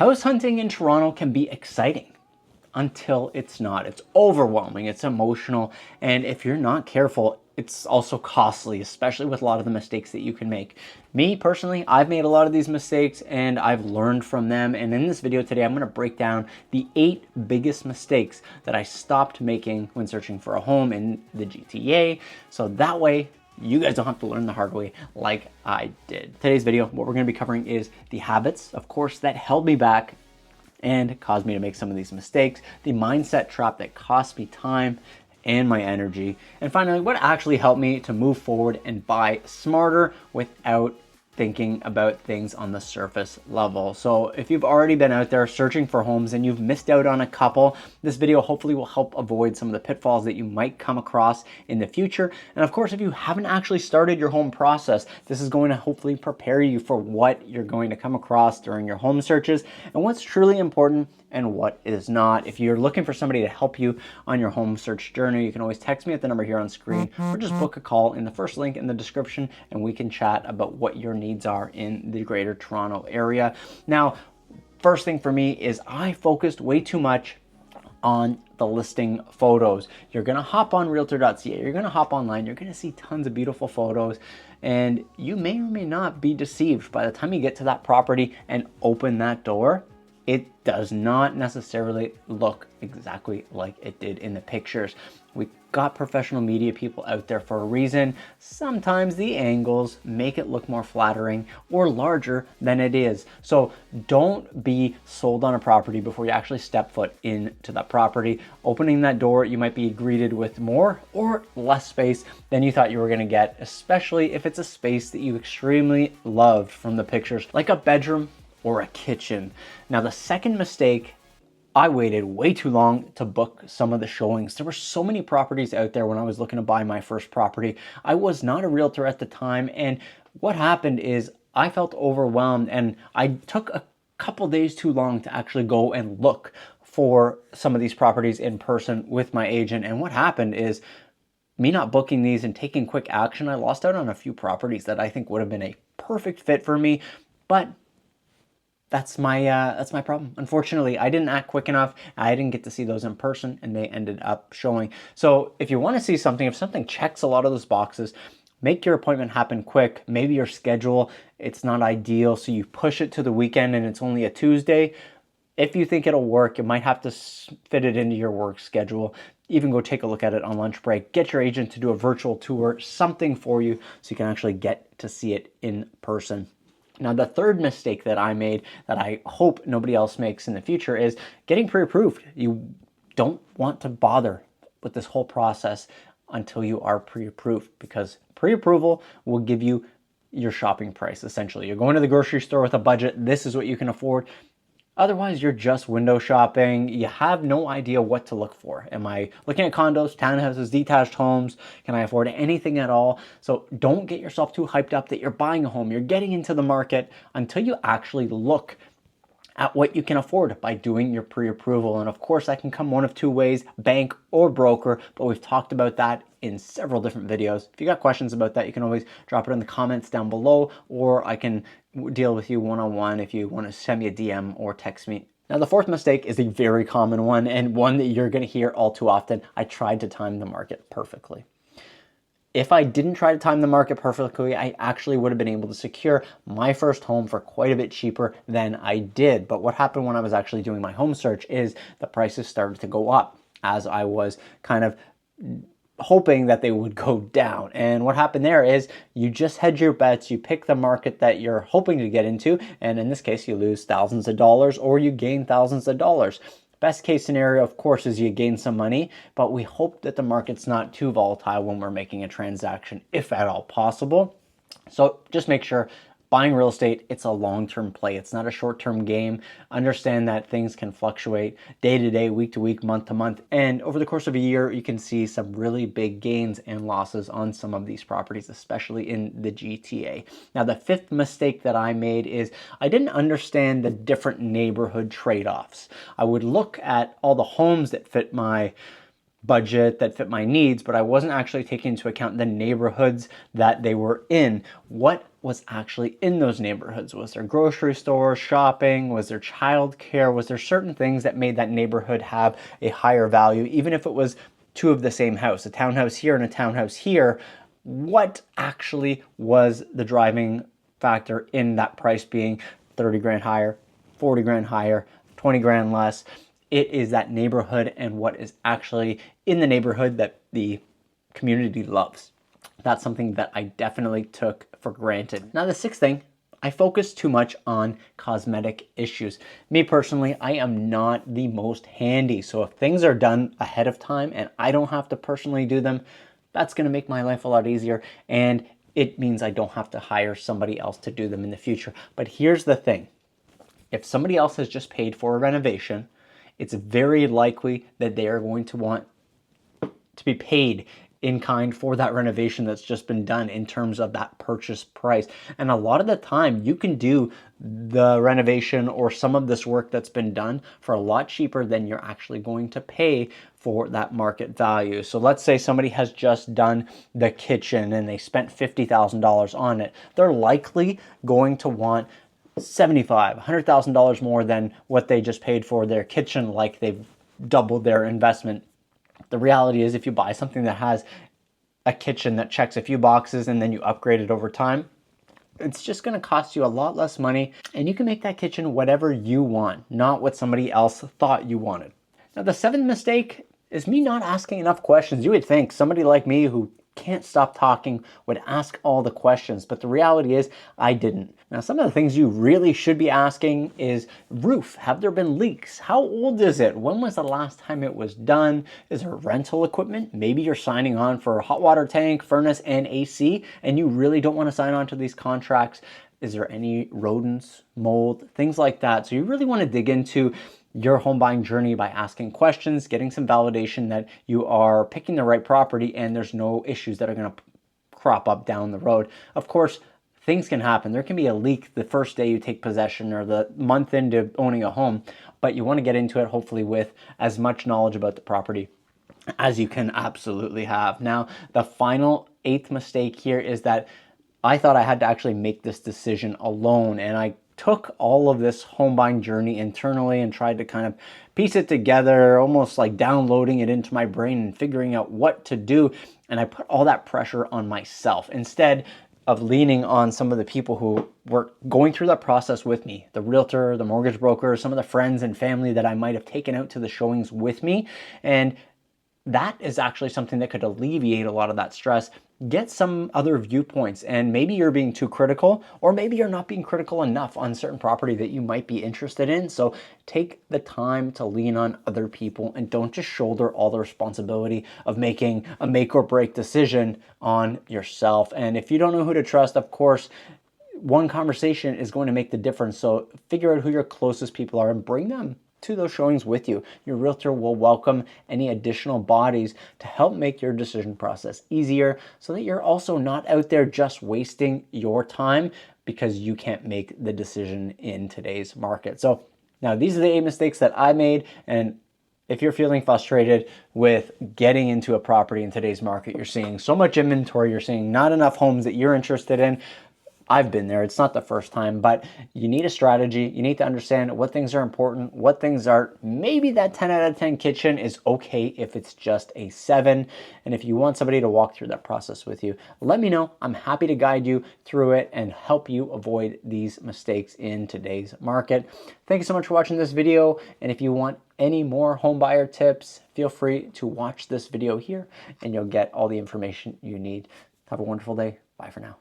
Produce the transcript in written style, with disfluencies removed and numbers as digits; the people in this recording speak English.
House hunting in Toronto can be exciting until it's not. It's overwhelming, it's emotional, and if you're not careful, it's also costly, especially with a lot of the mistakes that you can make. Me personally, I've made a lot of these mistakes and I've learned from them. And in this video today, I'm going to break down the 8 biggest mistakes that I stopped making when searching for a home in the GTA. So that way, you guys don't have to learn the hard way like I did. Today's video, what we're going to be covering is the habits, of course, that held me back and caused me to make some of these mistakes, the mindset trap that cost me time and my energy, and finally, what actually helped me to move forward and buy smarter without thinking about things on the surface level. So if you've already been out there searching for homes and you've missed out on a couple, this video hopefully will help avoid some of the pitfalls that you might come across in the future. And of course, if you haven't actually started your home process, this is going to hopefully prepare you for what you're going to come across during your home searches and what's truly important and what is not. If you're looking for somebody to help you on your home search journey, you can always text me at the number here on screen or just book a call in the first link in the description and we can chat about what your needs are in the greater Toronto area. Now, first thing for me is I focused way too much on the listing photos. You're gonna hop on realtor.ca, you're gonna hop online, you're gonna see tons of beautiful photos, and you may or may not be deceived. By the time you get to that property and open that door, it does not necessarily look exactly like it did in the pictures. We got professional media people out there for a reason. Sometimes the angles make it look more flattering or larger than it is. So don't be sold on a property before you actually step foot into that property. Opening that door, you might be greeted with more or less space than you thought you were gonna get, especially if it's a space that you extremely loved from the pictures, like a bedroom or a kitchen. Now, the second mistake, I waited way too long to book some of the showings. There were so many properties out there when I was looking to buy my first property. I was not a realtor at the time, and what happened is I felt overwhelmed and I took a couple days too long to actually go and look for some of these properties in person with my agent. And what happened is me not booking these and taking quick action, I lost out on a few properties that I think would have been a perfect fit for me, but that's my problem. Unfortunately, I didn't act quick enough. I didn't get to see those in person and they ended up showing. So if you want to see something, if something checks a lot of those boxes, make your appointment happen quick. Maybe your schedule, it's not ideal, so you push it to the weekend and it's only a Tuesday. If you think it'll work, you might have to fit it into your work schedule. Even go take a look at it on lunch break. Get your agent to do a virtual tour, something for you so you can actually get to see it in person. Now, the third mistake that I made that I hope nobody else makes in the future is getting pre-approved. You don't want to bother with this whole process until you are pre-approved, because pre-approval will give you your shopping price, essentially. You're going to the grocery store with a budget. This is what you can afford. Otherwise, you're just window shopping. You have no idea what to look for. Am I looking at condos, townhouses, detached homes? Can I afford anything at all? So don't get yourself too hyped up that you're buying a home. You're getting into the market until you actually look at what you can afford by doing your pre-approval. And of course, that can come one of two ways, bank or broker, but we've talked about that in several different videos. If you got questions about that, you can always drop it in the comments down below, or I can deal with you one-on-one if you want to send me a DM or text me. Now, the fourth mistake is a very common one and one that you're going to hear all too often. I tried to time the market perfectly. If I didn't try to time the market perfectly, I actually would have been able to secure my first home for quite a bit cheaper than I did. But what happened when I was actually doing my home search is the prices started to go up as I was kind of hoping that they would go down. And what happened there is you just hedge your bets, you pick the market that you're hoping to get into, and in this case, you lose thousands of dollars or you gain thousands of dollars. Best case scenario, of course, is you gain some money, but we hope that the market's not too volatile when we're making a transaction, if at all possible. So just make sure buying real estate, it's a long-term play. It's not a short-term game. Understand that things can fluctuate day to day, week to week, month to month. And over the course of a year, you can see some really big gains and losses on some of these properties, especially in the GTA. Now, the fifth mistake that I made is I didn't understand the different neighborhood trade-offs. I would look at all the homes that fit my budget that fit my needs, but I wasn't actually taking into account the neighborhoods that they were in. What was actually in those neighborhoods? Was there grocery stores, shopping? Was there childcare? Was there certain things that made that neighborhood have a higher value, even if it was two of the same house, a townhouse here and a townhouse here? What actually was the driving factor in that price being 30 grand higher, 40 grand higher, 20 grand less? It is that neighborhood and what is actually in the neighborhood that the community loves. That's something that I definitely took for granted. Now, the sixth thing, I focus too much on cosmetic issues. Me personally, I am not the most handy. So if things are done ahead of time and I don't have to personally do them, that's going to make my life a lot easier. And it means I don't have to hire somebody else to do them in the future. But here's the thing. If somebody else has just paid for a renovation, it's very likely that they are going to want to be paid in kind for that renovation that's just been done in terms of that purchase price. And a lot of the time you can do the renovation or some of this work that's been done for a lot cheaper than you're actually going to pay for that market value. So let's say somebody has just done the kitchen and they spent $50,000 on it. They're likely going to want $75,000, $100,000 more than what they just paid for their kitchen, like they've doubled their investment. The reality is, if you buy something that has a kitchen that checks a few boxes and then you upgrade it over time, it's just going to cost you a lot less money, and you can make that kitchen whatever you want, not what somebody else thought you wanted. Now, the seventh mistake is me not asking enough questions. You would think somebody like me who can't stop talking would ask all the questions, but the reality is I didn't. Now, some of the things you really should be asking is roof. Have there been leaks? How old is it? When was the last time it was done? Is there rental equipment? Maybe you're signing on for a hot water tank, furnace, and AC, and you really don't want to sign on to these contracts. Is there any rodents, mold, things like that? So you really want to dig into your home buying journey by asking questions, getting some validation that you are picking the right property and there's no issues that are going to crop up down the road. Of course, things can happen. There can be a leak the first day you take possession or the month into owning a home, but you want to get into it hopefully with as much knowledge about the property as you can absolutely have. Now, the final eighth mistake here is that I thought I had to actually make this decision alone, and I took all of this home buying journey internally and tried to kind of piece it together, almost like downloading it into my brain and figuring out what to do. And I put all that pressure on myself instead of leaning on some of the people who were going through that process with me, the realtor, the mortgage broker, some of the friends and family that I might have taken out to the showings with me. And that is actually something that could alleviate a lot of that stress. Get some other viewpoints, and maybe you're being too critical, or maybe you're not being critical enough on certain property that you might be interested in. So take the time to lean on other people and don't just shoulder all the responsibility of making a make or break decision on yourself. And if you don't know who to trust, of course, one conversation is going to make the difference. So figure out who your closest people are and bring them to those showings with you. Your realtor will welcome any additional bodies to help make your decision process easier so that you're also not out there just wasting your time because you can't make the decision in today's market. So now these are the 8 mistakes that I made, and if you're feeling frustrated with getting into a property in today's market, you're seeing so much inventory, you're seeing not enough homes that you're interested in, I've been there. It's not the first time, but you need a strategy. You need to understand what things are important, what things aren't. Maybe that 10 out of 10 kitchen is okay if it's just a 7. And if you want somebody to walk through that process with you, let me know. I'm happy to guide you through it and help you avoid these mistakes in today's market. Thank you so much for watching this video. And if you want any more home buyer tips, feel free to watch this video here and you'll get all the information you need. Have a wonderful day. Bye for now.